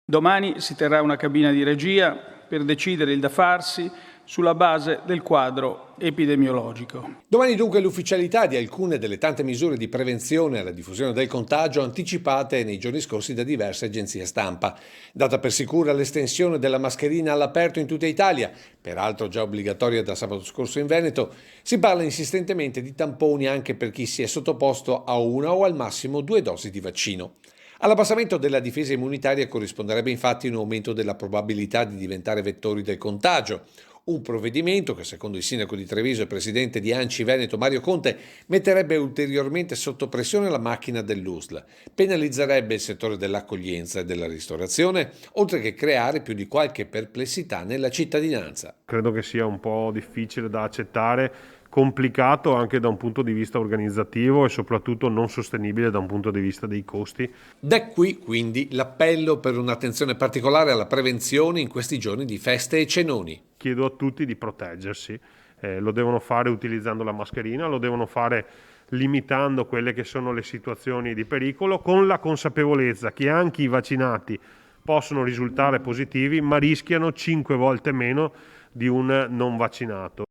Domani si terrà una cabina di regia per decidere il da farsi sulla base del quadro epidemiologico. Domani dunque l'ufficialità di alcune delle tante misure di prevenzione alla diffusione del contagio anticipate nei giorni scorsi da diverse agenzie stampa. Data per sicura l'estensione della mascherina all'aperto in tutta Italia, peraltro già obbligatoria da sabato scorso in Veneto, si parla insistentemente di tamponi anche per chi si è sottoposto a una o al massimo 2 dosi di vaccino. All'abbassamento della difesa immunitaria corrisponderebbe infatti un aumento della probabilità di diventare vettori del contagio. Un provvedimento che, secondo il sindaco di Treviso e presidente di ANCI Veneto Mario Conte, metterebbe ulteriormente sotto pressione la macchina dell'USL, penalizzerebbe il settore dell'accoglienza e della ristorazione, oltre che creare più di qualche perplessità nella cittadinanza. Credo che sia un po' difficile da accettare, complicato anche da un punto di vista organizzativo e soprattutto non sostenibile da un punto di vista dei costi. Da qui quindi l'appello per un'attenzione particolare alla prevenzione in questi giorni di feste e cenoni. Chiedo a tutti di proteggersi, lo devono fare utilizzando la mascherina, lo devono fare limitando quelle che sono le situazioni di pericolo, con la consapevolezza che anche i vaccinati possono risultare positivi ma rischiano 5 volte meno di un non vaccinato.